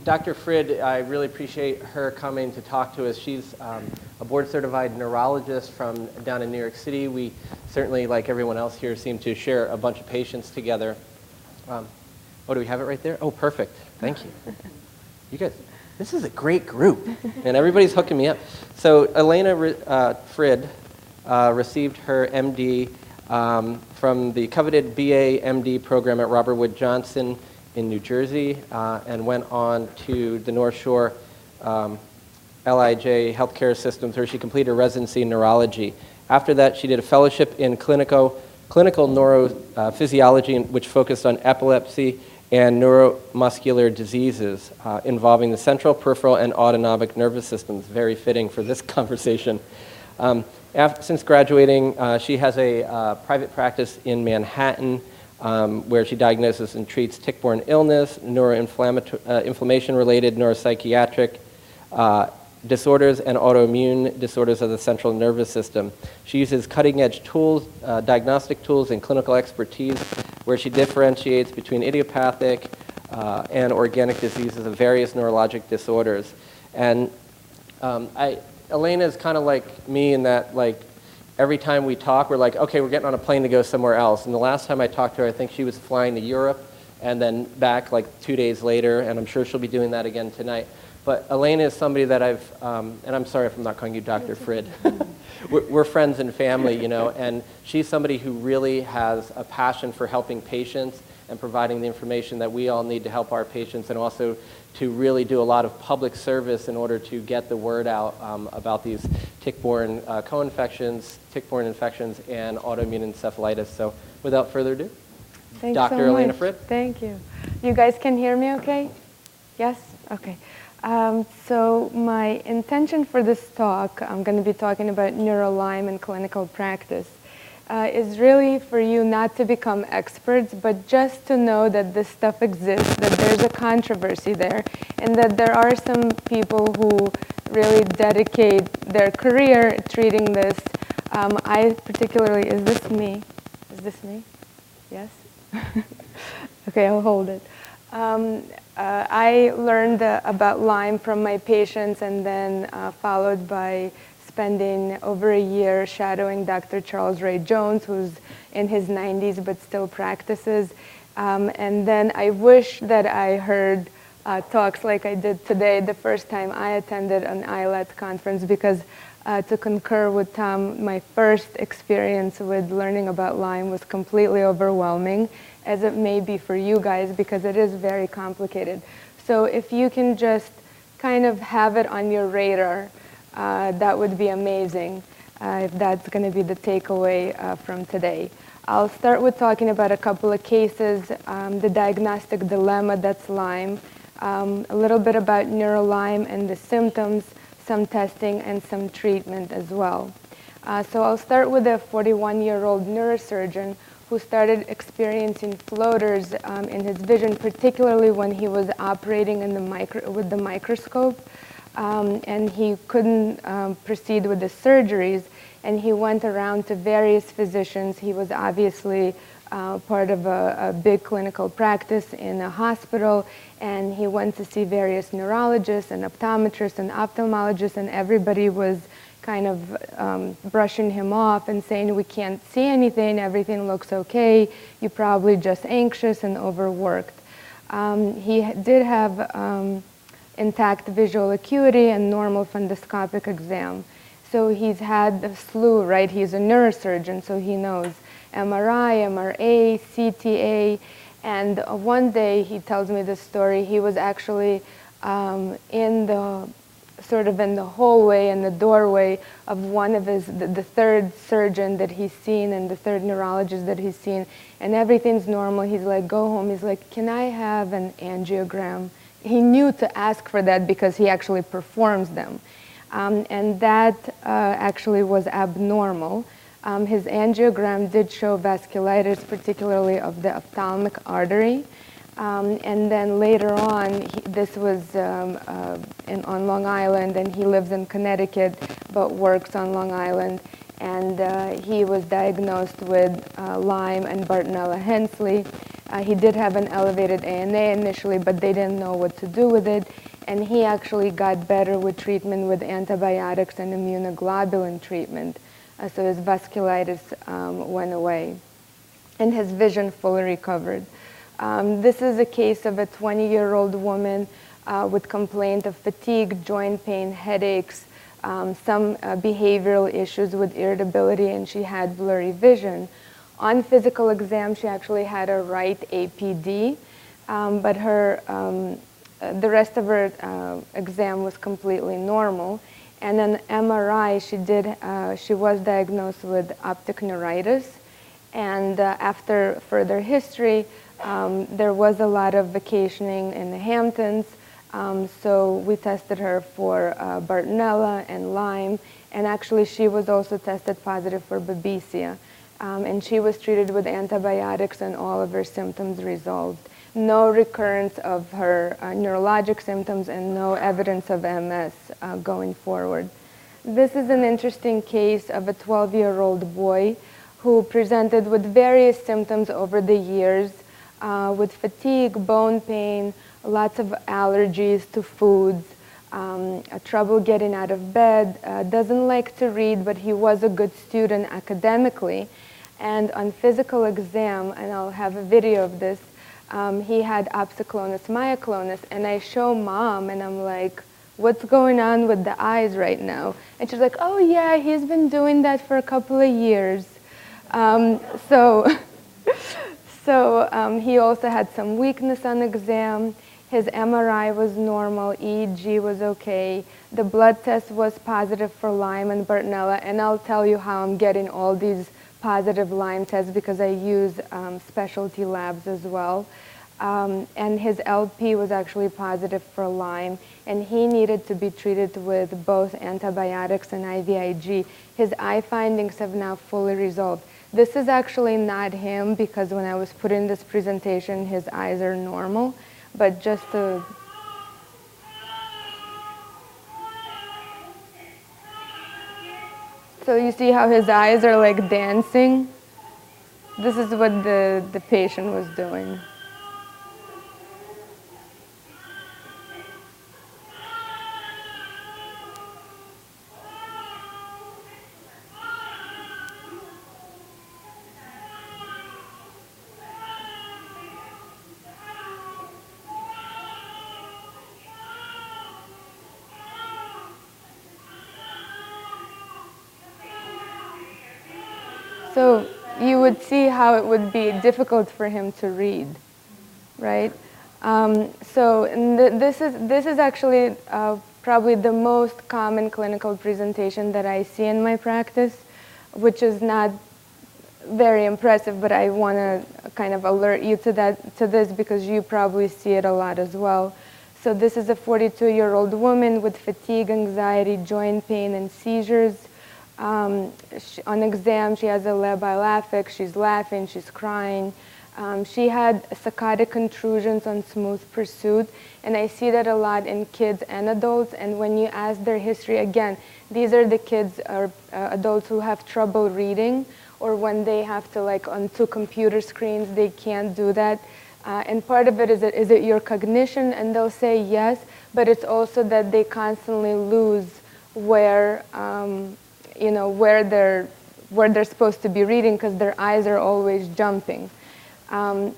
Dr. Frid, I really appreciate her coming to talk to us. She's a board-certified neurologist from down in New York City. We certainly, like everyone else here, seem to share a bunch of patients together. Oh, do we have it right there? Oh, perfect. Thank you. You guys, this is a great group, and everybody's hooking me up. So Elena Frid received her MD from the coveted BA MD program at Robert Wood Johnson in New Jersey, and went on to the North Shore LIJ healthcare systems, where she completed a residency in neurology. After that, she did a fellowship in clinical neurophysiology, which focused on epilepsy and neuromuscular diseases involving the central, peripheral, and autonomic nervous systems. Very fitting for this conversation. Since graduating, she has a private practice in Manhattan, where she diagnoses and treats tick-borne illness, inflammation-related neuropsychiatric disorders, and autoimmune disorders of the central nervous system. She uses cutting-edge tools, diagnostic tools, and clinical expertise, where she differentiates between idiopathic and organic diseases of various neurologic disorders. And Elena is kind of like me in that, like, every time we talk, we're like, okay, we're getting on a plane to go somewhere else. And the last time I talked to her, I think she was flying to Europe and then back like 2 days later, and I'm sure she'll be doing that again tonight. But Elena is somebody that I've, and I'm sorry if I'm not calling you Dr. Frid. We're friends and family, you know, and she's somebody who really has a passion for helping patients and providing the information that we all need to help our patients, and also to really do a lot of public service in order to get the word out about these tick-borne co-infections, tick-borne infections, and autoimmune encephalitis. So without further ado, Thanks Dr. so Elena much. Frid. Thank you. You guys can hear me okay? Yes? Okay. So my intention for this talk, I'm going to be talking about neuro-Lyme in clinical practice, is really for you not to become experts, but just to know that this stuff exists, that there's a controversy there, and that there are some people who really dedicate their career treating this. I particularly, is this me? Is this me? Yes? Okay, I'll hold it. I learned about Lyme from my patients, and then followed by spending over a year shadowing Dr. Charles Ray Jones, who's in his 90s but still practices. And then I wish that I heard talks like I did today the first time I attended an ILAT conference, because to concur with Tom, my first experience with learning about Lyme was completely overwhelming, as it may be for you guys, because it is very complicated. So if you can just kind of have it on your radar, that would be amazing, if that's going to be the takeaway from today. I'll start with talking about a couple of cases, the diagnostic dilemma that's Lyme, a little bit about neuro-Lyme and the symptoms, some testing, and some treatment as well. So I'll start with a 41-year-old neurosurgeon who started experiencing floaters in his vision, particularly when he was operating in with the microscope. And he couldn't proceed with the surgeries, and he went around to various physicians. He was obviously part of a big clinical practice in a hospital, and he went to see various neurologists and optometrists and ophthalmologists, and everybody was kind of brushing him off and saying, we can't see anything, everything looks okay, you're probably just anxious and overworked. He did have intact visual acuity and normal fundoscopic exam. So he's had a slew, right? He's a neurosurgeon, so he knows MRI, MRA, CTA, and one day he tells me this story. He was actually in the hallway, in the doorway of one of the third surgeon that he's seen and the third neurologist that he's seen, and everything's normal. He's like, go home. He's like, can I have an angiogram? He knew to ask for that because he actually performs them. And that actually was abnormal. His angiogram did show vasculitis, particularly of the ophthalmic artery. And then later on, this was on Long Island, and he lives in Connecticut but works on Long Island. And he was diagnosed with Lyme and Bartonella-Hensley. He did have an elevated ANA initially, but they didn't know what to do with it. And he actually got better with treatment with antibiotics and immunoglobulin treatment. So his vasculitis went away. And his vision fully recovered. This is a case of a 20-year-old woman with complaint of fatigue, joint pain, headaches, some behavioral issues with irritability, and she had blurry vision. On physical exam, she actually had a right APD, but the rest of her exam was completely normal. And an MRI, she was diagnosed with optic neuritis. And after further history, there was a lot of vacationing in the Hamptons. So we tested her for Bartonella and Lyme, and actually she was also tested positive for Babesia. And she was treated with antibiotics and all of her symptoms resolved. No recurrence of her neurologic symptoms and no evidence of MS going forward. This is an interesting case of a 12-year-old boy who presented with various symptoms over the years, with fatigue, bone pain, lots of allergies to foods, trouble getting out of bed, doesn't like to read, but he was a good student academically. And on physical exam, and I'll have a video of this, he had opsoclonus myoclonus, and I show Mom, and I'm like, what's going on with the eyes right now? And she's like, oh yeah, he's been doing that for a couple of years. So he also had some weakness on exam. His MRI was normal, EEG was okay. The blood test was positive for Lyme and Bartonella, and I'll tell you how I'm getting all these positive Lyme tests because I use specialty labs as well. And his LP was actually positive for Lyme, and he needed to be treated with both antibiotics and IVIG. His eye findings have now fully resolved. This is actually not him because when I was putting this presentation, his eyes are normal, but just to... So you see how his eyes are like dancing? This is what the patient was doing. So you would see how it would be difficult for him to read, right? This is actually probably the most common clinical presentation that I see in my practice, which is not very impressive, but I want to kind of alert you to this because you probably see it a lot as well. So this is a 42-year-old woman with fatigue, anxiety, joint pain, and seizures. On exam, she has a labile affect, she's laughing, she's crying. She had saccadic intrusions on smooth pursuit, and I see that a lot in kids and adults. And when you ask their history, again, these are the kids or adults who have trouble reading, or when they have to, like, on two computer screens, they can't do that. And part of it is it your cognition? And they'll say yes, but it's also that they constantly lose where they're supposed to be reading because their eyes are always jumping. And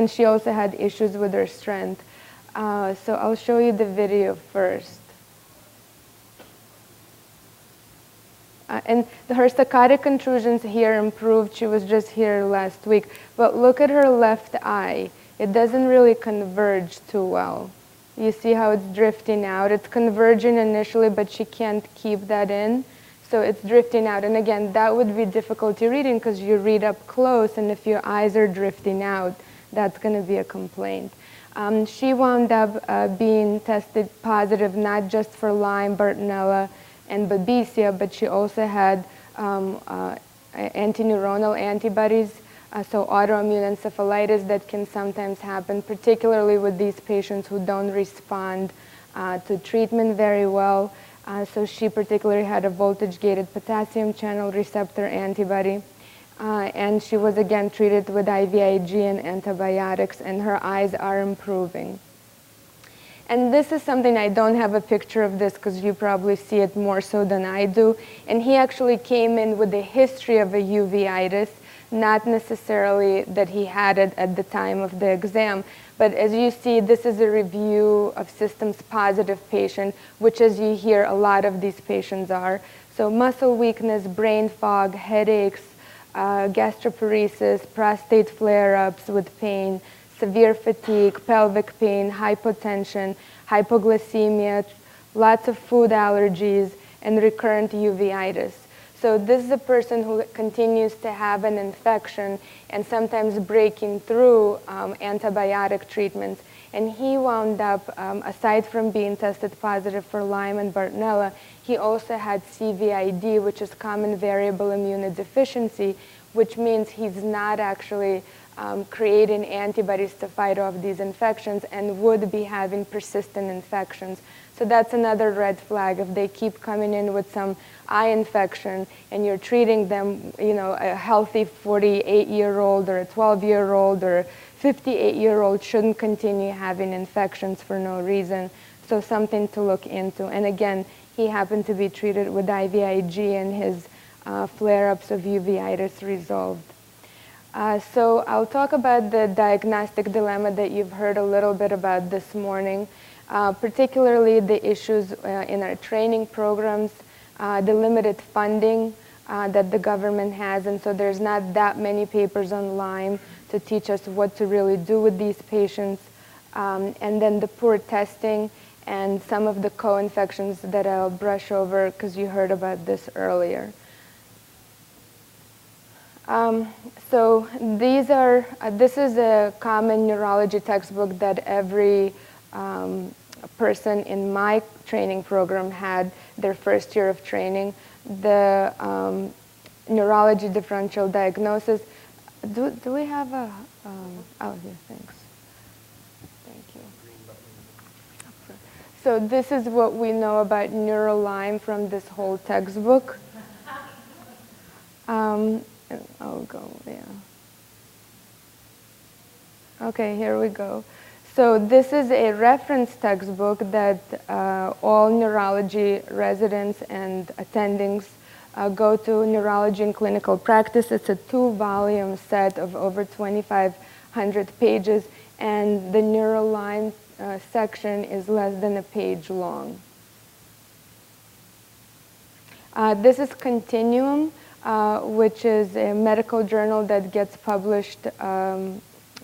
she also had issues with her strength. So I'll show you the video first. And her saccadic intrusions here improved. She was just here last week. But look at her left eye. It doesn't really converge too well. You see how it's drifting out? It's converging initially, but she can't keep that in. So it's drifting out. And again, that would be difficulty reading because you read up close, and if your eyes are drifting out, that's going to be a complaint. She wound up being tested positive not just for Lyme, Bartonella, and Babesia, but she also had antineuronal antibodies, so autoimmune encephalitis that can sometimes happen, particularly with these patients who don't respond to treatment very well. So she particularly had a voltage-gated potassium channel receptor antibody. and she was again treated with IVIG and antibiotics, and her eyes are improving. And this is something, I don't have a picture of this because you probably see it more so than I do. And he actually came in with a history of a uveitis, not necessarily that he had it at the time of the exam. But as you see, this is a review of systems positive patient, which as you hear, a lot of these patients are. So muscle weakness, brain fog, headaches, gastroparesis, prostate flare-ups with pain, severe fatigue, pelvic pain, hypotension, hypoglycemia, lots of food allergies, and recurrent uveitis. So this is a person who continues to have an infection and sometimes breaking through antibiotic treatments. And he wound up, aside from being tested positive for Lyme and Bartonella, he also had CVID, which is common variable immunodeficiency, which means he's not actually creating antibodies to fight off these infections and would be having persistent infections. So that's another red flag. If they keep coming in with some eye infection and you're treating them, you know, a healthy 48-year-old or a 12-year-old or a 58-year-old shouldn't continue having infections for no reason. So something to look into. And again, he happened to be treated with IVIG and his flare-ups of uveitis resolved. So I'll talk about the diagnostic dilemma that you've heard a little bit about this morning, particularly the issues in our training programs, the limited funding that the government has, and so there's not that many papers on Lyme to teach us what to really do with these patients, and then the poor testing and some of the co-infections that I'll brush over because you heard about this earlier. So this is a common neurology textbook that every person in my training program had their first year of training. The neurology differential diagnosis. Do we have a, oh yeah, thanks. Thank you. So this is what we know about neuro-Lyme from this whole textbook. I'll go, yeah. Okay, here we go. So this is a reference textbook that all neurology residents and attendings go to. Neurology in Clinical Practice. It's a 2-volume set of over 2,500 pages, and the neuro-Lyme section is less than a page long. This is Continuum, which is a medical journal that gets published.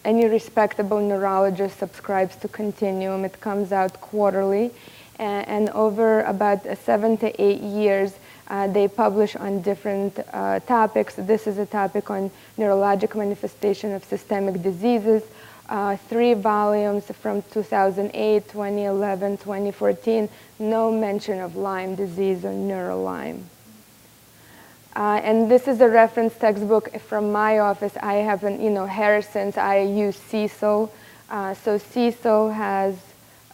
Any respectable neurologist subscribes to Continuum. It comes out quarterly, and over about 7 to 8 years, they publish on different topics. This is a topic on neurologic manifestation of systemic diseases. 3 volumes from 2008, 2011, 2014. No mention of Lyme disease or neuro-Lyme. And this is a reference textbook from my office. I haven't, Harrison's, I use Cecil. So Cecil has,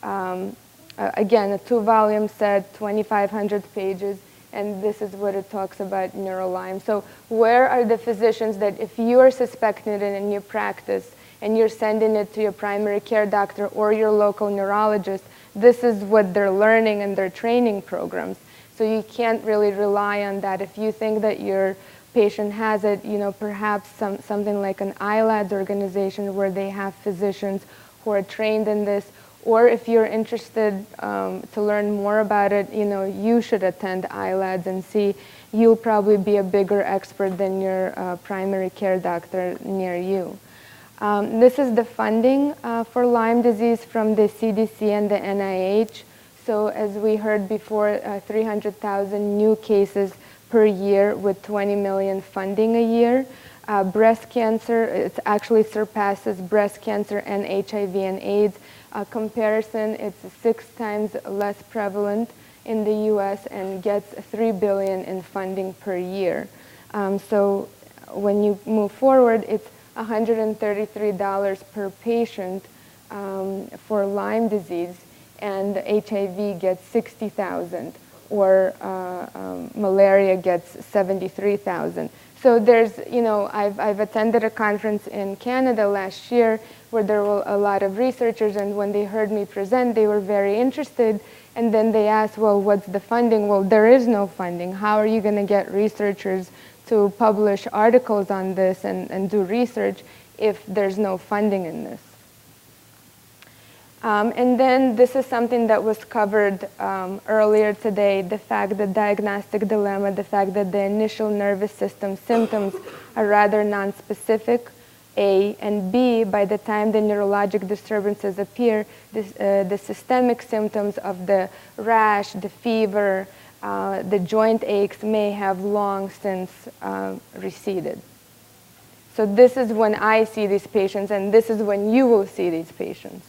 again, a 2-volume set, 2,500 pages, and this is what it talks about neuro-Lyme. So where are the physicians that if you are suspecting it in your practice and you're sending it to your primary care doctor or your local neurologist, this is what they're learning in their training programs. So you can't really rely on that. If you think that your patient has it, perhaps something like an ILADS organization where they have physicians who are trained in this, or if you're interested to learn more about it, you should attend ILADS and see. You'll probably be a bigger expert than your primary care doctor near you. This is the funding for Lyme disease from the CDC and the NIH. So as we heard before, 300,000 new cases per year with 20 million funding a year. Breast cancer, it actually surpasses breast cancer and HIV and AIDS. Comparison, it's 6 times less prevalent in the US and gets $3 billion in funding per year. So when you move forward, it's $133 per patient for Lyme disease, and HIV gets 60,000, or malaria gets 73,000. So So there's, I've attended a conference in Canada last year where there were a lot of researchers, and when they heard me present, they were very interested. And then they asked, well, what's the funding? Well, there is no funding. How are you going to get researchers to publish articles on this and do research if there's no funding in this? And then this is something that was covered earlier today, the fact that diagnostic dilemma, the fact that the initial nervous system symptoms are rather nonspecific, A, and B, by the time the neurologic disturbances appear, the systemic symptoms of the rash, the fever, the joint aches may have long since receded. So this is when I see these patients, and this is when you will see these patients.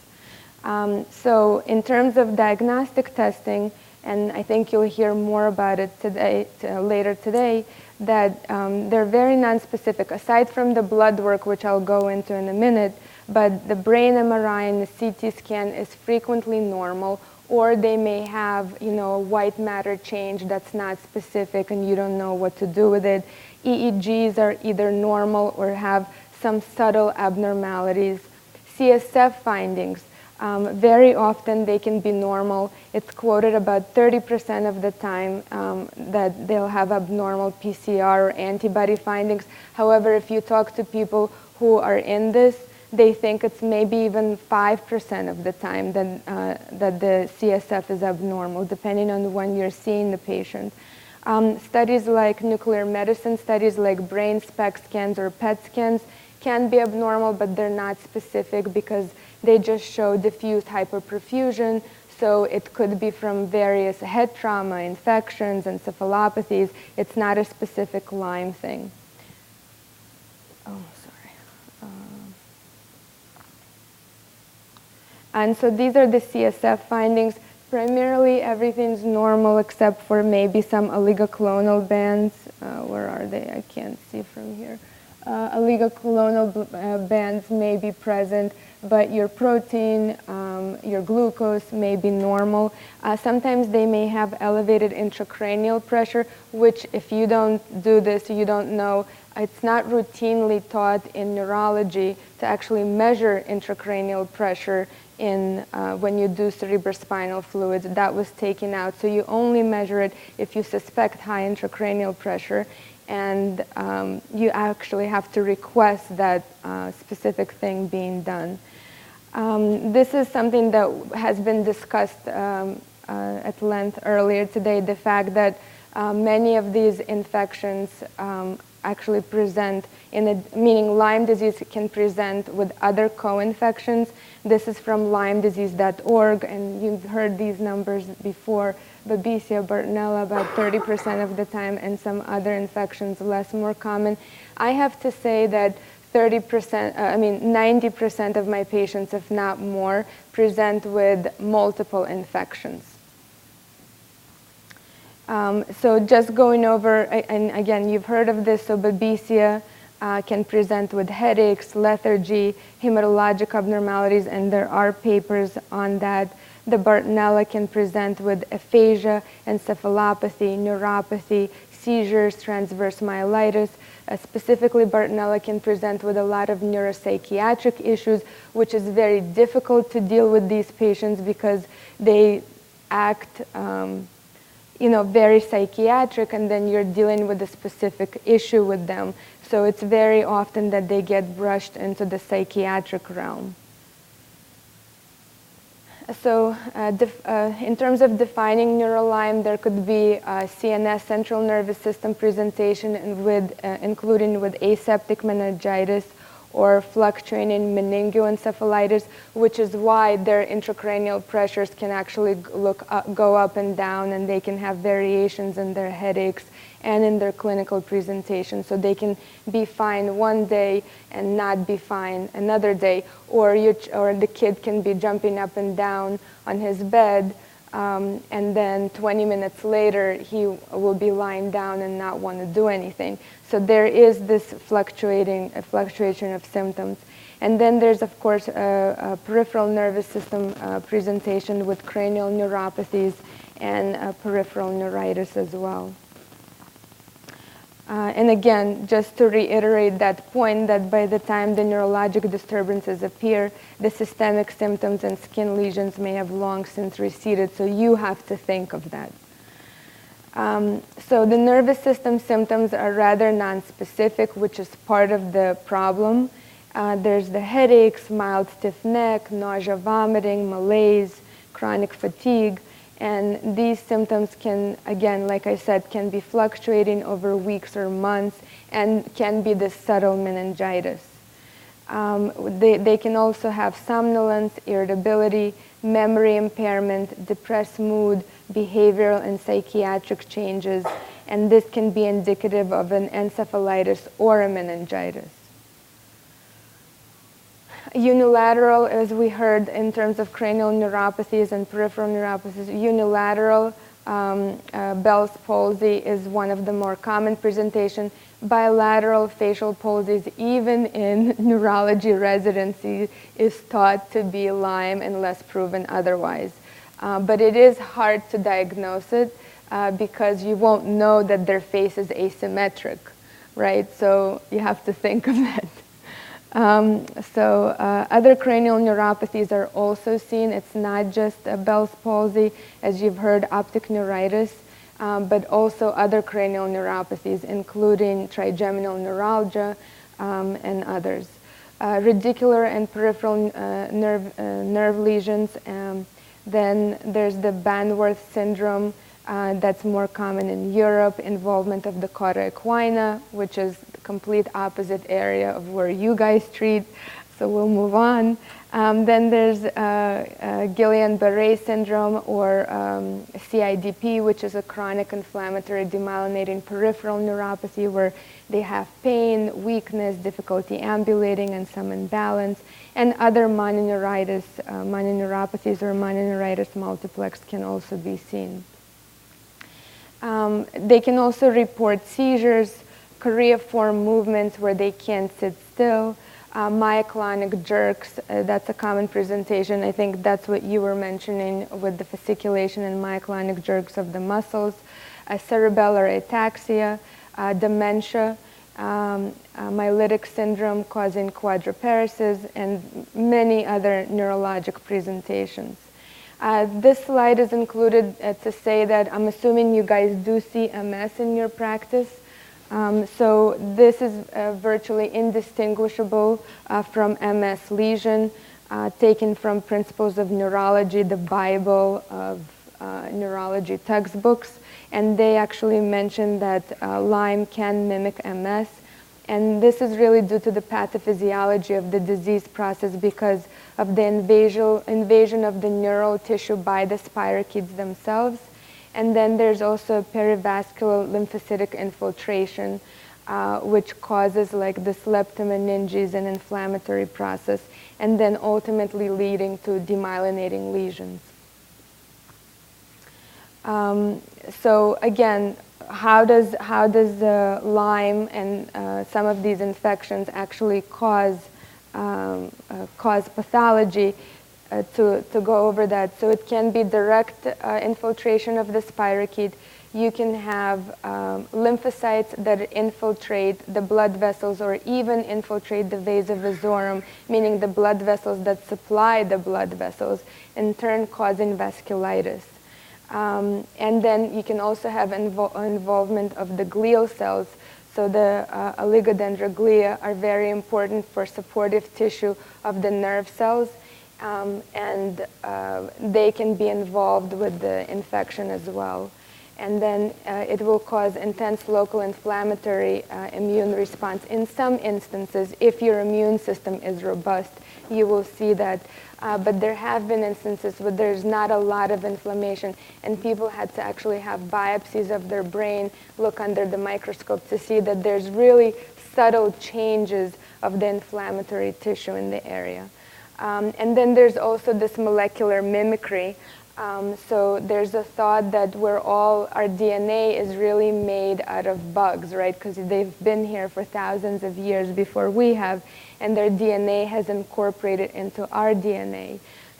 So in terms of diagnostic testing, and I think you'll hear more about it today, later today, that they're very nonspecific, aside from the blood work, which I'll go into in a minute, but the brain MRI and the CT scan is frequently normal, or they may have, a white matter change that's not specific and you don't know what to do with it. EEGs are either normal or have some subtle abnormalities. CSF findings, very often they can be normal. It's quoted about 30% of the time that they'll have abnormal PCR or antibody findings. However, if you talk to people who are in this, they think it's maybe even 5% of the time that the CSF is abnormal, depending on when you're seeing the patient. Studies like nuclear medicine, studies like brain SPECT scans or PET scans can be abnormal, but they're not specific because they just show diffuse hyperperfusion. So it could be from various head trauma, infections, encephalopathies. It's not a specific Lyme thing. Oh, sorry. And so these are the CSF findings. Primarily, everything's normal except for maybe some oligoclonal bands. Where are they? I can't see from here. Oligoclonal bands may be present, but your protein, your glucose may be normal. Sometimes they may have elevated intracranial pressure, which if you don't do this, you don't know. It's not routinely taught in neurology to actually measure intracranial pressure when you do cerebrospinal fluids. That was taken out. So you only measure it if you suspect high intracranial pressure, and you actually have to request that specific thing being done. This is something that has been discussed at length earlier today, the fact that many of these infections actually present meaning Lyme disease can present with other co-infections. This is from LymeDisease.org, and you've heard these numbers before. Babesia, Bartonella, about 30% of the time, and some other infections more common. I have to say that 90% of my patients, if not more, present with multiple infections. So just going over, and again, you've heard of this, so Babesia can present with headaches, lethargy, hematologic abnormalities, and there are papers on that. The Bartonella can present with aphasia, encephalopathy, neuropathy, seizures, transverse myelitis. Specifically, Bartonella can present with a lot of neuropsychiatric issues, which is very difficult to deal with these patients because they act very psychiatric, and then you're dealing with a specific issue with them. So it's very often that they get brushed into the psychiatric realm. So in terms of defining neurolyme, there could be CNS, central nervous system presentation, and including with aseptic meningitis or fluctuating meningoencephalitis, which is why their intracranial pressures can actually go up and down, and they can have variations in their headaches and in their clinical presentation. So they can be fine one day and not be fine another day, or the kid can be jumping up and down on his bed, and then 20 minutes later he will be lying down and not want to do anything. So there is this fluctuation of symptoms. And then there's, of course, a peripheral nervous system presentation with cranial neuropathies and peripheral neuritis as well. And again, just to reiterate that point, that by the time the neurologic disturbances appear, the systemic symptoms and skin lesions may have long since receded, so you have to think of that. So the nervous system symptoms are rather nonspecific, which is part of the problem. There's the headaches, mild stiff neck, nausea, vomiting, malaise, chronic fatigue. And these symptoms can, again, like I said, can be fluctuating over weeks or months and can be the subtle meningitis. They can also have somnolence, irritability, memory impairment, depressed mood, behavioral and psychiatric changes, and this can be indicative of an encephalitis or a meningitis. Unilateral, as we heard in terms of cranial neuropathies and peripheral neuropathies, unilateral Bell's palsy is one of the more common presentations. Bilateral facial palsies, even in neurology residency, is thought to be Lyme unless proven otherwise. But it is hard to diagnose it because you won't know that their face is asymmetric, right? So you have to think of that. Other cranial neuropathies are also seen. It's not just Bell's palsy, as you've heard, optic neuritis, but also other cranial neuropathies, including trigeminal neuralgia and others. Radicular and peripheral nerve lesions. Then there's the Banworth syndrome, that's more common in Europe, involvement of the cauda equina, which is the complete opposite area of where you guys treat, so we'll move on. Then there's Guillain-Barré syndrome, or CIDP, which is a chronic inflammatory demyelinating peripheral neuropathy where they have pain, weakness, difficulty ambulating, and some imbalance. And other mononeuritis, mononeuropathies or mononeuritis multiplex can also be seen. They can also report seizures, choreiform movements where they can't sit still, myoclonic jerks, that's a common presentation. I think that's what you were mentioning with the fasciculation and myoclonic jerks of the muscles, cerebellar ataxia, dementia, myelitic syndrome causing quadriparesis, and many other neurologic presentations. This slide is included to say that I'm assuming you guys do see MS in your practice. So this is virtually indistinguishable from MS lesion, taken from Principles of Neurology, the Bible of neurology textbooks. And they actually mention that Lyme can mimic MS. And this is really due to the pathophysiology of the disease process because of the invasion of the neural tissue by the spirochetes themselves. And then there's also perivascular lymphocytic infiltration, which causes like this leptomeninges and inflammatory process, and then ultimately leading to demyelinating lesions. So again, how does Lyme and some of these infections actually cause pathology? To go over that, so it can be direct infiltration of the spirochete. You can have lymphocytes that infiltrate the blood vessels or even infiltrate the vasa vasorum, meaning the blood vessels that supply the blood vessels, in turn causing vasculitis. And then you can also have involvement of the glial cells. So the oligodendroglia are very important for supportive tissue of the nerve cells. And they can be involved with the infection as well. And then it will cause intense local inflammatory immune response. In some instances, if your immune system is robust, you will see that. But there have been instances where there's not a lot of inflammation, and people had to actually have biopsies of their brain, look under the microscope to see that there's really subtle changes of the inflammatory tissue in the area. And then there's also this molecular mimicry. So there's a thought that our DNA is really made out of bugs, right? Because they've been here for thousands of years before we have, and their DNA has incorporated into our DNA.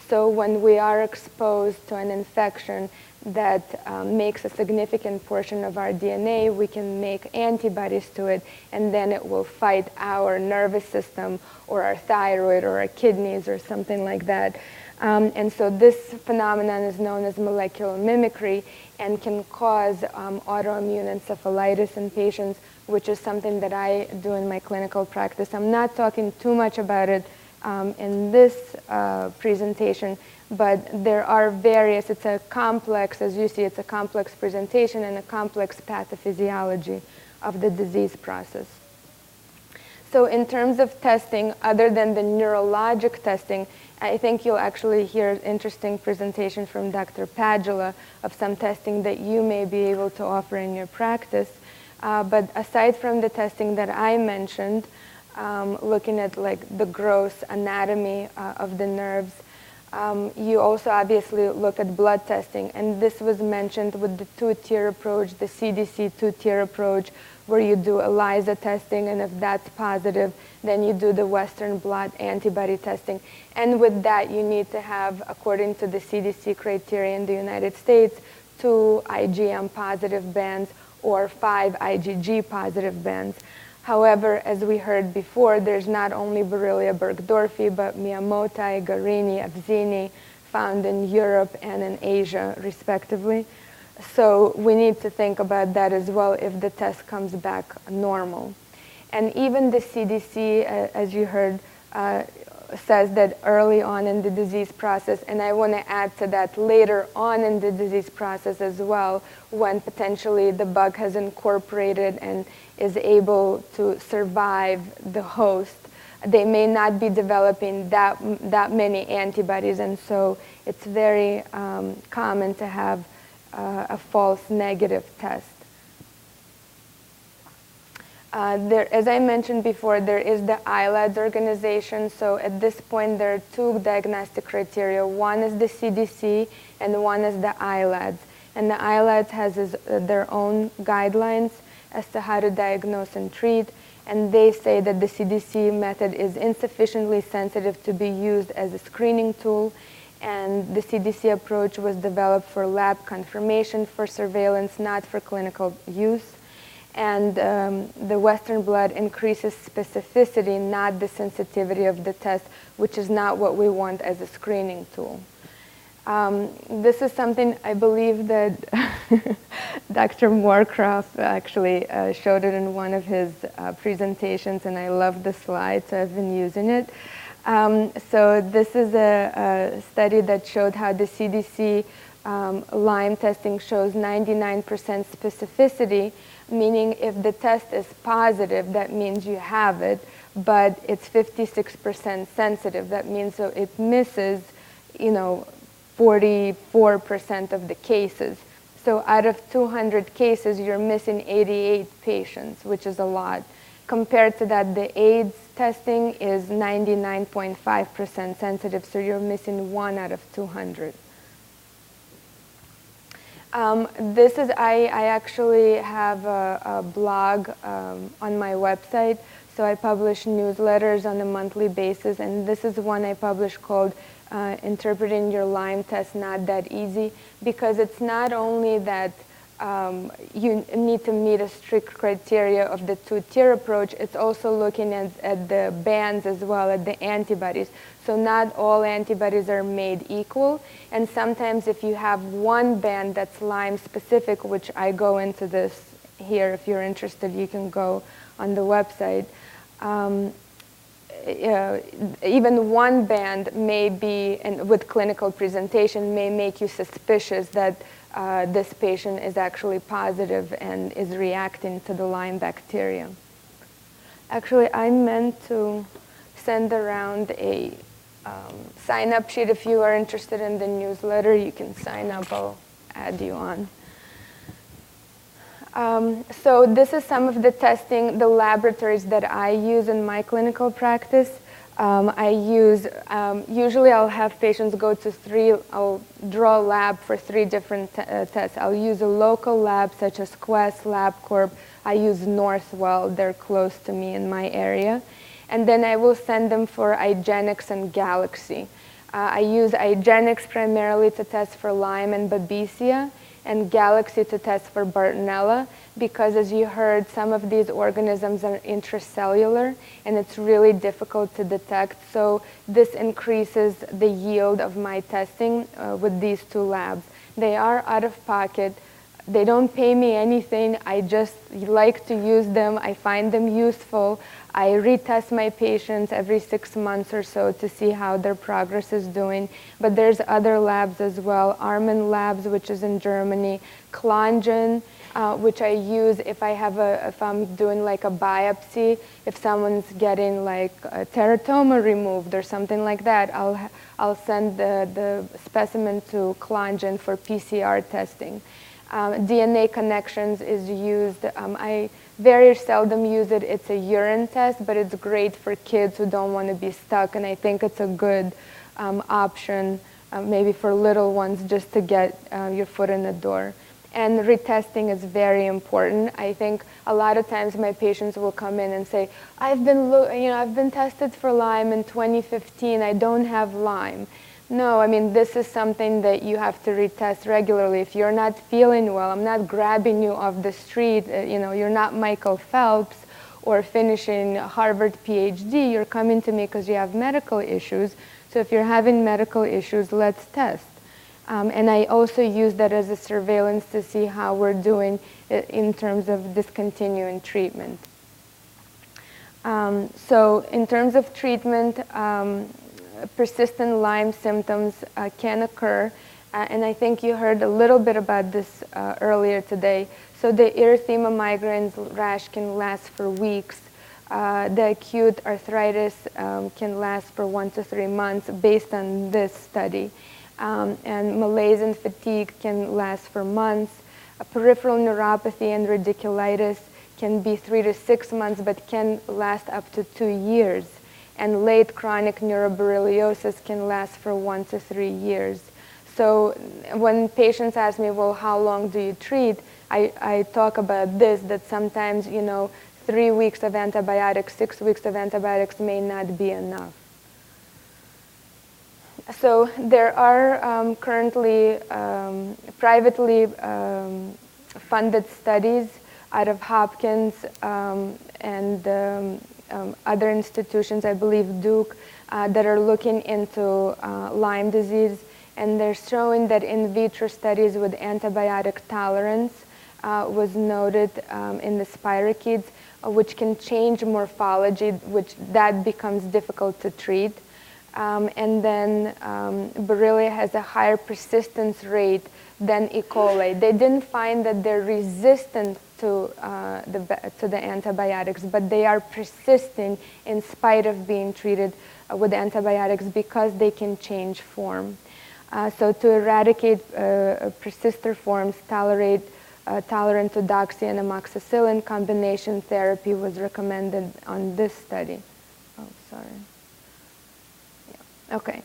So when we are exposed to an infection that makes a significant portion of our DNA, we can make antibodies to it, and then it will fight our nervous system or our thyroid or our kidneys or something like that. And so this phenomenon is known as molecular mimicry and can cause autoimmune encephalitis in patients, which is something that I do in my clinical practice. I'm not talking too much about it in this presentation, but there are various, it's a complex, as you see, it's a complex presentation and a complex pathophysiology of the disease process. So in terms of testing, other than the neurologic testing, I think you'll actually hear an interesting presentation from Dr. Padula of some testing that you may be able to offer in your practice. But aside from the testing that I mentioned, looking at like the gross anatomy of the nerves, you also obviously look at blood testing, and this was mentioned with the two-tier approach, the CDC two-tier approach, where you do ELISA testing, and if that's positive, then you do the Western blot antibody testing. And with that, you need to have, according to the CDC criteria in the United States, 2 IgM positive bands or 5 IgG positive bands. However, as we heard before, there's not only Borrelia burgdorferi, but Miyamoto, Guarini, Afzini, found in Europe and in Asia, respectively. So we need to think about that as well if the test comes back normal. And even the CDC, as you heard, says that early on in the disease process, and I want to add to that later on in the disease process as well, when potentially the bug has incorporated and is able to survive the host, they may not be developing that many antibodies, and so it's very common to have a false negative test. As I mentioned before, there is the ILADS organization. So at this point, there are 2 diagnostic criteria. One is the CDC, and one is the ILADS. And the ILADS has their own guidelines as to how to diagnose and treat. And they say that the CDC method is insufficiently sensitive to be used as a screening tool. And the CDC approach was developed for lab confirmation, for surveillance, not for clinical use. And the Western blot increases specificity, not the sensitivity of the test, which is not what we want as a screening tool. This is something I believe that Dr. Moorcroft actually showed it in one of his presentations, and I love the slide, so I've been using it. So this is a study that showed how the CDC Lyme testing shows 99% specificity, meaning if the test is positive, that means you have it, but it's 56% sensitive. That means so it misses, 44% of the cases. So out of 200 cases, you're missing 88 patients, which is a lot. Compared to that, the AIDS testing is 99.5% sensitive, so you're missing 1 out of 200. I actually have a blog on my website, so I publish newsletters on a monthly basis, and this is one I publish called Interpreting Your Lyme Test Not That Easy, because it's not only that you need to meet a strict criteria of the two-tier approach, it's also looking at the bands as well, at the antibodies. So not all antibodies are made equal, and sometimes if you have one band that's Lyme specific, which I go into this here, if you're interested, you can go on the website. Even one band may be, and with clinical presentation, may make you suspicious that this patient is actually positive and is reacting to the Lyme bacteria. Actually, I meant to send around a sign-up sheet. If you are interested in the newsletter, you can sign up. I'll add you on. So this is some of the testing, the laboratories that I use in my clinical practice. I use, usually I'll have patients go to I'll draw a lab for 3 different tests. I'll use a local lab such as Quest, LabCorp. I use Northwell, they're close to me in my area. And then I will send them for IGeneX and Galaxy. I use IGeneX primarily to test for Lyme and Babesia, and Galaxy to test for Bartonella, because as you heard, some of these organisms are intracellular and it's really difficult to detect. So this increases the yield of my testing with these two labs. They are out of pocket. They don't pay me anything. I just like to use them. I find them useful. I retest my patients every 6 months or so to see how their progress is doing. But there's other labs as well. Armin Labs, which is in Germany. Klongen, which I use if I'm doing like a biopsy, if someone's getting like a teratoma removed or something like that, I'll send the specimen to Klongen for PCR testing. DNA Connections is used. I very seldom use it. It's a urine test, but it's great for kids who don't want to be stuck, and I think it's a good option, maybe for little ones, just to get your foot in the door. And retesting is very important. I think a lot of times my patients will come in and say, I've been tested for Lyme in 2015. I don't have Lyme. No, I mean, this is something that you have to retest regularly. If you're not feeling well, I'm not grabbing you off the street. You're not Michael Phelps or finishing Harvard PhD. You're coming to me because you have medical issues. So if you're having medical issues, let's test. And I also use that as a surveillance to see how we're doing in terms of discontinuing treatment. So in terms of treatment, persistent Lyme symptoms can occur, and I think you heard a little bit about this earlier today. So the erythema migrans rash can last for weeks. The acute arthritis can last for 1 to 3 months based on this study. And malaise and fatigue can last for months. Peripheral neuropathy and radiculitis can be 3 to 6 months, but can last up to 2 years. And late chronic neuroborreliosis can last for 1 to 3 years. So when patients ask me, well, how long do you treat? I talk about this, that sometimes, 3 weeks of antibiotics, 6 weeks of antibiotics may not be enough. So there are currently privately funded studies out of Hopkins and other institutions, I believe Duke, that are looking into Lyme disease, and they're showing that in vitro studies with antibiotic tolerance was noted in the spirochetes, which can change morphology, which that becomes difficult to treat. And then Borrelia has a higher persistence rate than E. coli. They didn't find that they're resistant to the antibiotics, but they are persisting in spite of being treated with antibiotics because they can change form. So to eradicate persister forms, tolerant to doxy and amoxicillin combination therapy was recommended on this study. Oh, sorry. Yeah. Okay.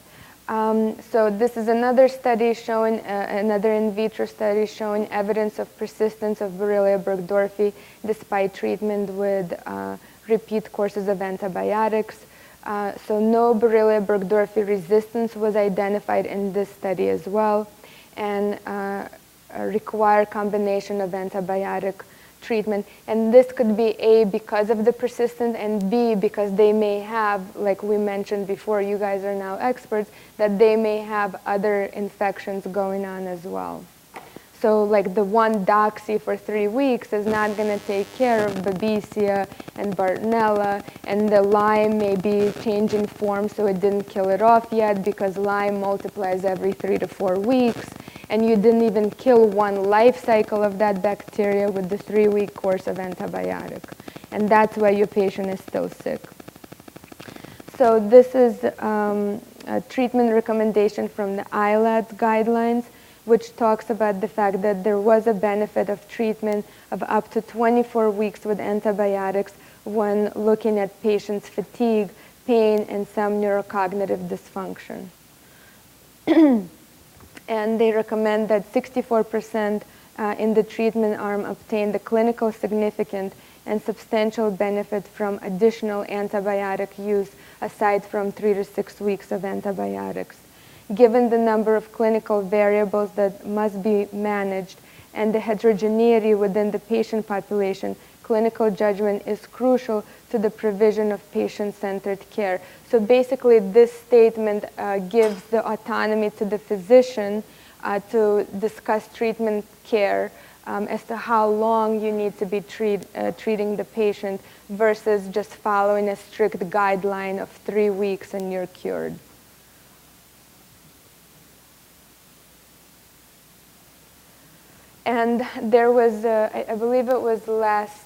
So this is another study showing, another in vitro study showing evidence of persistence of Borrelia burgdorferi despite treatment with repeat courses of antibiotics. So no Borrelia burgdorferi resistance was identified in this study as well, and require combination of antibiotic treatment. And this could be A, because of the persistence, and B, because they may have, like we mentioned before, you guys are now experts, that they may have other infections going on as well. So like the one doxy for 3 weeks is not going to take care of Babesia and Bartonella, and the Lyme may be changing form, so it didn't kill it off yet because Lyme multiplies every 3 to 4 weeks, and you didn't even kill one life cycle of that bacteria with the 3-week course of antibiotic. And that's why your patient is still sick. So this is a treatment recommendation from the ILADS guidelines, which talks about the fact that there was a benefit of treatment of up to 24 weeks with antibiotics when looking at patients' fatigue, pain, and some neurocognitive dysfunction. And they recommend that 64% in the treatment arm obtained the clinical significant and substantial benefit from additional antibiotic use aside from 3 to 6 weeks of antibiotics. Given the number of clinical variables that must be managed and the heterogeneity within the patient population, clinical judgment is crucial to the provision of patient-centered care. So basically, this statement gives the autonomy to the physician to discuss treatment care as to how long you need to be treating the patient versus just following a strict guideline of 3 weeks and you're cured. And there was, I believe it was last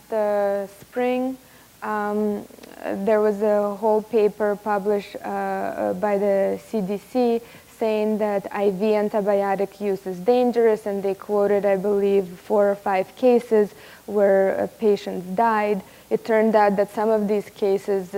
spring, there was a whole paper published by the CDC saying that IV antibiotic use is dangerous, and they quoted, I believe, 4 or 5 cases where patients died. It turned out that some of these cases,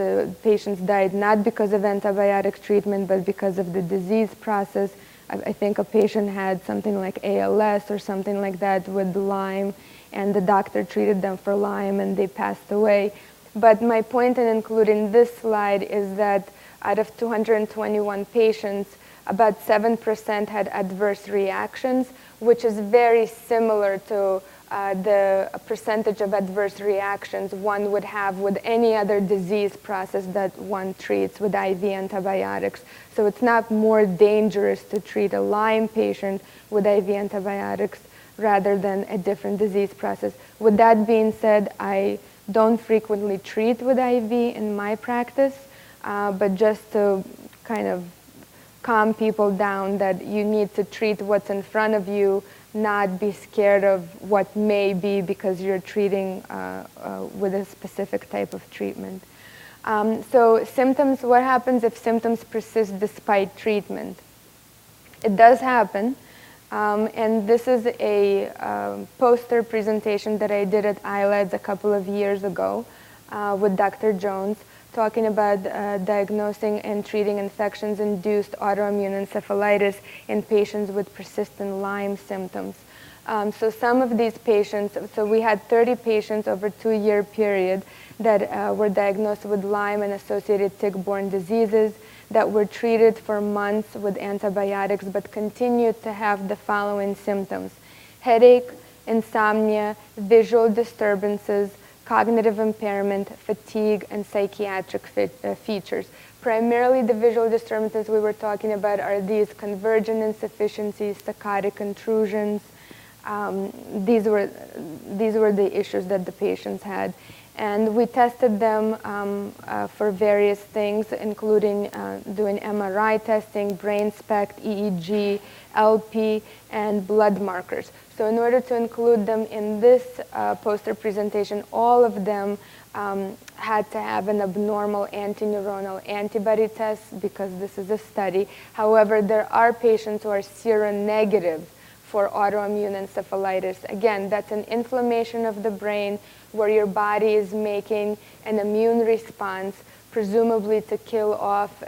patients died not because of antibiotic treatment, but because of the disease process. I think a patient had something like ALS or something like that with Lyme, and the doctor treated them for Lyme and they passed away. But my point in including this slide is that out of 221 patients, about 7% had adverse reactions, which is very similar to the percentage of adverse reactions one would have with any other disease process that one treats with IV antibiotics. So it's not more dangerous to treat a Lyme patient with IV antibiotics rather than a different disease process. With that being said, I don't frequently treat with IV in my practice, but just to kind of calm people down that you need to treat what's in front of you, not be scared of what may be because you're treating with a specific type of treatment. So symptoms, what happens if symptoms persist despite treatment? It does happen. And this is a poster presentation that I did at ILADS a couple of years ago with Dr. Jones, talking about diagnosing and treating infections-induced autoimmune encephalitis in patients with persistent Lyme symptoms. So some of these patients, so we had 30 patients over a 2-year period that were diagnosed with Lyme and associated tick-borne diseases that were treated for months with antibiotics but continued to have the following symptoms: headache, insomnia, visual disturbances, cognitive impairment, fatigue, and psychiatric features. Primarily the visual disturbances we were talking about are these convergent insufficiencies, saccadic intrusions. These were the issues that the patients had. And we tested them for various things, including doing MRI testing, brain SPECT, EEG, LP, and blood markers. So in order to include them in this poster presentation, all of them had to have an abnormal antineuronal antibody test because this is a study. However, there are patients who are seronegative for autoimmune encephalitis. Again, that's an inflammation of the brain where your body is making an immune response, presumably to kill off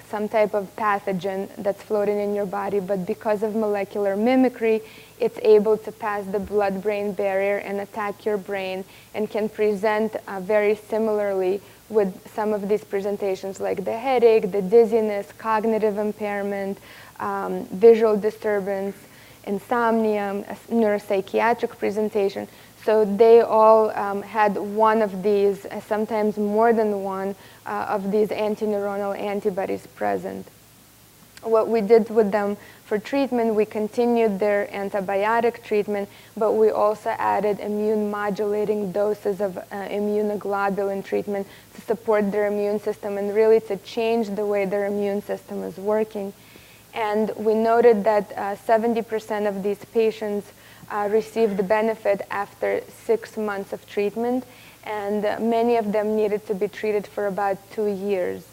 some type of pathogen that's floating in your body, but because of molecular mimicry, it's able to pass the blood-brain barrier and attack your brain, and can present very similarly with some of these presentations like the headache, the dizziness, cognitive impairment, visual disturbance, insomnia, neuropsychiatric presentation. So they all had one of these, sometimes more than one, of these antineuronal antibodies present. What we did with them for treatment, we continued their antibiotic treatment, but we also added immune modulating doses of immunoglobulin treatment to support their immune system and really to change the way their immune system is working. And we noted that 70% of these patients received benefit after 6 months of treatment, and many of them needed to be treated for about 2 years.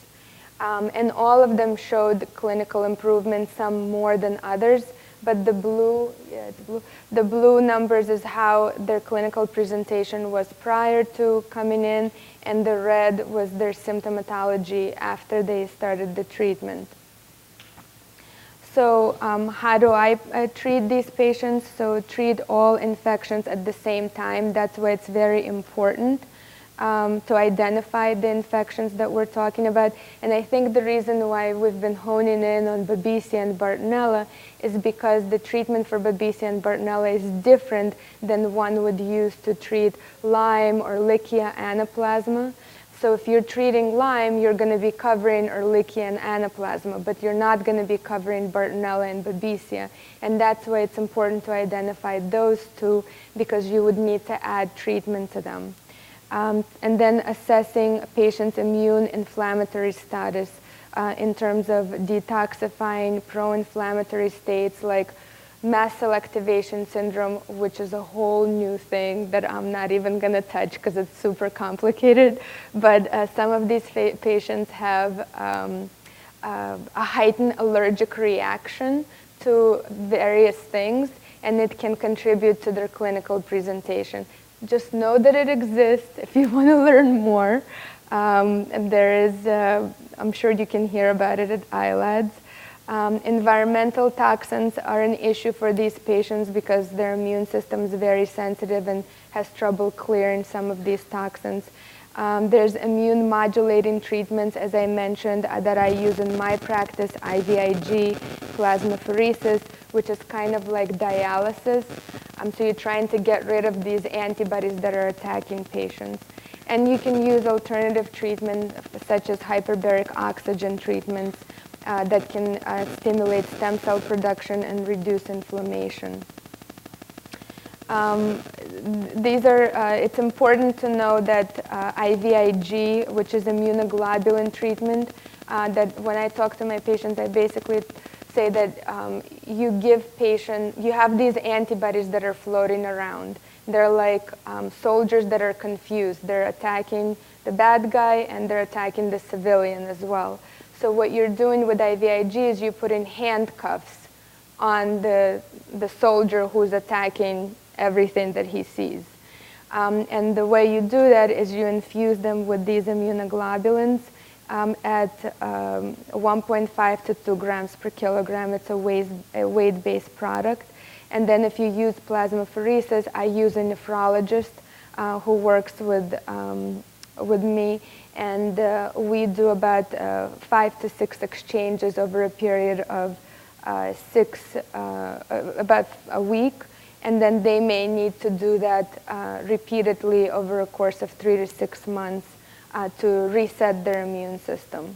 And all of them showed clinical improvement, some more than others, but the blue numbers is how their clinical presentation was prior to coming in, and the red was their symptomatology after they started the treatment. So how do I treat these patients? So treat all infections at the same time. That's why it's very important. to identify the infections that we're talking about. And I think the reason why we've been honing in on Babesia and Bartonella is because the treatment for Babesia and Bartonella is different than one would use to treat Lyme or Ehrlichia anaplasma. So if you're treating Lyme, you're going to be covering Ehrlichia and anaplasma, but you're not going to be covering Bartonella and Babesia. And that's why it's important to identify those two, because you would need to add treatment to them. And then assessing a patient's immune inflammatory status in terms of detoxifying pro-inflammatory states like mast cell activation syndrome, which is a whole new thing that I'm not even going to touch because it's super complicated. But some of these patients have a heightened allergic reaction to various things, and it can contribute to their clinical presentation. Just know that it exists if you want to learn more. And there is, I'm sure you can hear about it at ILADS. Environmental toxins are an issue for these patients because their immune system is very sensitive and has trouble clearing some of these toxins. There's immune modulating treatments, as I mentioned, that I use in my practice, IVIG, plasmapheresis, which is kind of like dialysis. So you're trying to get rid of these antibodies that are attacking patients. And you can use alternative treatment, such as hyperbaric oxygen treatments, that can stimulate stem cell production and reduce inflammation. It's important to know that IVIG, which is immunoglobulin treatment, that when I talk to my patients, I basically say that you have these antibodies that are floating around. They're like soldiers that are confused. They're attacking the bad guy and they're attacking the civilian as well. So what you're doing with IVIG is you put in handcuffs on the soldier who's attacking everything that he sees. And the way you do that is you infuse them with these immunoglobulins at 1.5 to 2 grams per kilogram. It's a weight-based product. And then if you use plasmapheresis, I use a nephrologist who works with me, and we do about 5 to 6 exchanges over a period of about a week, and then they may need to do that repeatedly over a course of 3 to 6 months to reset their immune system.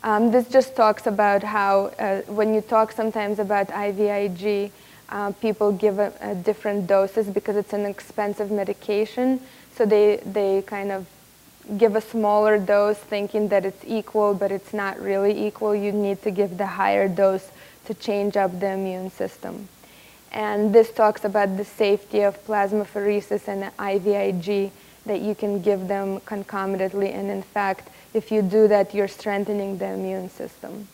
This just talks about how when you talk sometimes about IVIG, people give different doses because it's an expensive medication. So they kind of give a smaller dose thinking that it's equal, but it's not really equal. You need to give the higher dose to change up the immune system. And this talks about the safety of plasmapheresis and IVIG, that you can give them concomitantly. And in fact, if you do that, you're strengthening the immune system.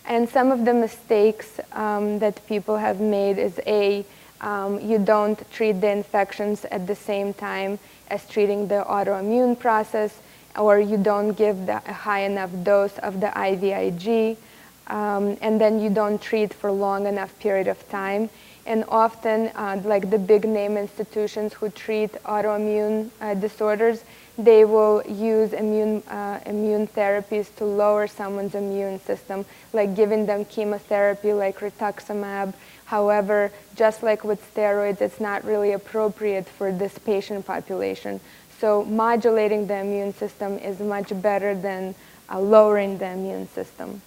And some of the mistakes that people have made is you don't treat the infections at the same time as treating the autoimmune process, or you don't give a high enough dose of the IVIG, and then you don't treat for long enough period of time. And often, like the big name institutions who treat autoimmune disorders, they will use immune therapies to lower someone's immune system, like giving them chemotherapy like rituximab. However, just like with steroids, it's not really appropriate for this patient population. So modulating the immune system is much better than lowering the immune system.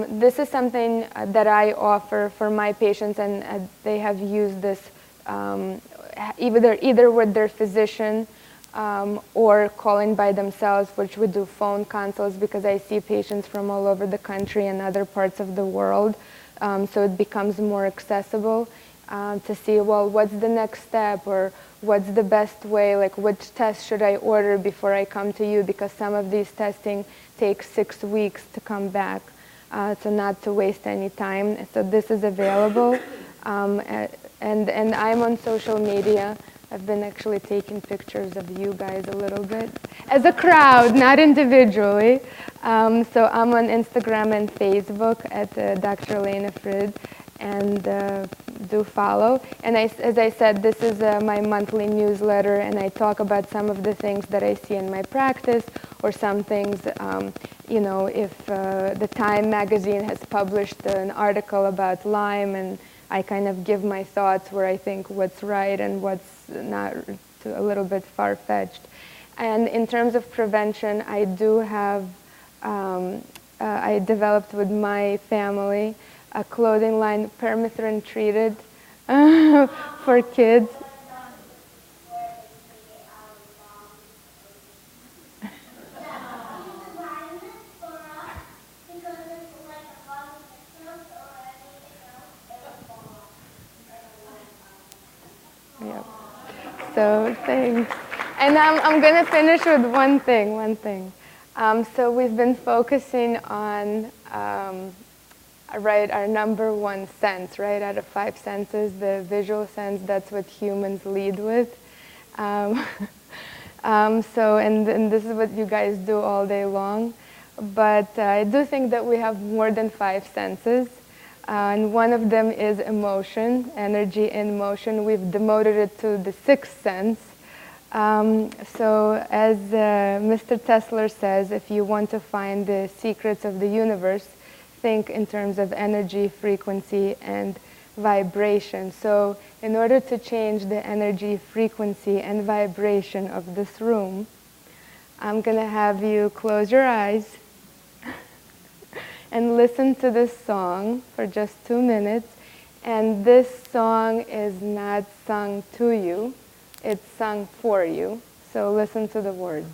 This is something that I offer for my patients, and they have used this either with their physician or calling by themselves, which we do phone consults because I see patients from all over the country and other parts of the world. So it becomes more accessible to see, well, what's the next step, or what's the best way, like which test should I order before I come to you, because some of these testing takes 6 weeks to come back. So not to waste any time. So this is available. And I'm on social media. I've been actually taking pictures of you guys a little bit. As a crowd, not individually. So I'm on Instagram and Facebook at Dr. Elena Frid. And do follow. And as I said, this is my monthly newsletter, and I talk about some of the things that I see in my practice, or some things, you know, if the Time magazine has published an article about Lyme, and I kind of give my thoughts where I think what's right and what's not, a little bit far-fetched. And in terms of prevention, I do have, I developed with my family a clothing line, permethrin treated, for kids. Yep. So thanks. And I'm going to finish with one thing. So we've been focusing on right, our number one sense, right, out of 5 senses, the visual sense. That's what humans lead with. And this is what you guys do all day long. But I do think that we have more than 5 senses. And one of them is emotion, energy in motion. We've demoted it to the 6th sense. So as Mr. Tesla says, if you want to find the secrets of the universe, think in terms of energy, frequency, and vibration. So in order to change the energy, frequency, and vibration of this room, I'm going to have you close your eyes and listen to this song for just 2 minutes. And this song is not sung to you, it's sung for you. So listen to the words.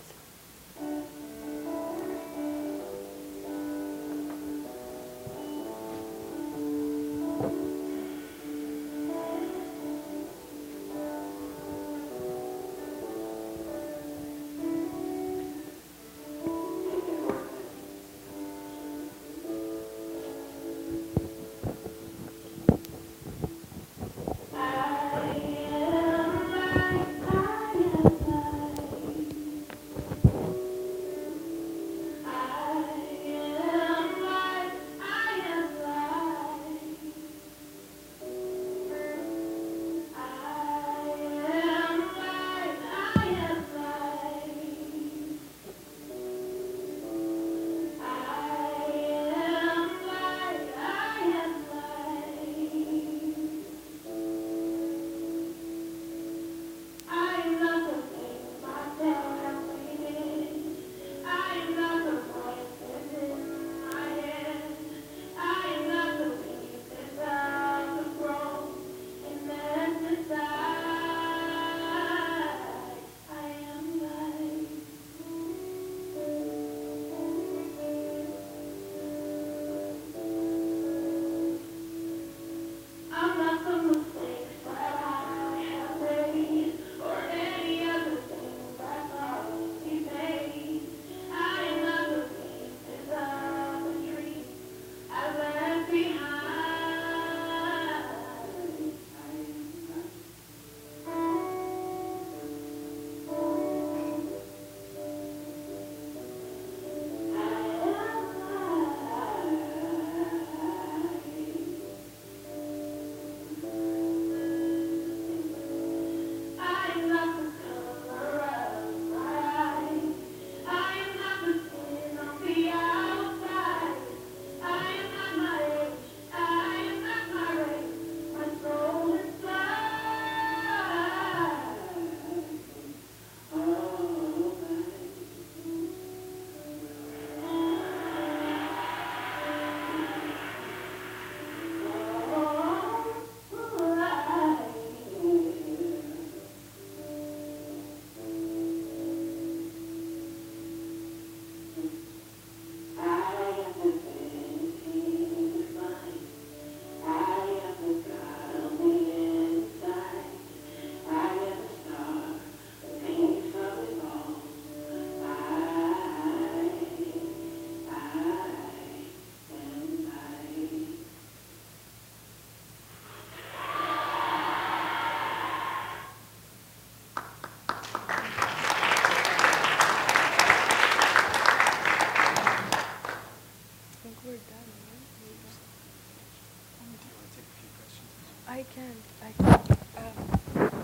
I can.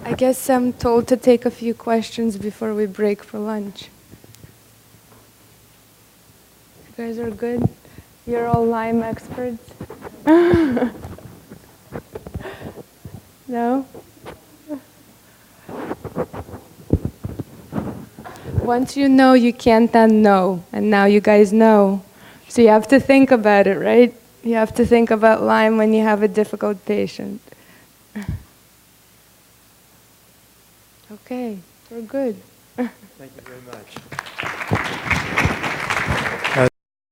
I guess I'm told to take a few questions before we break for lunch. You guys are good? You're all Lyme experts? No? Once you know, you can't unknow. And now you guys know. So you have to think about it, right? You have to think about Lyme when you have a difficult patient. Okay, we're good. Thank you very much.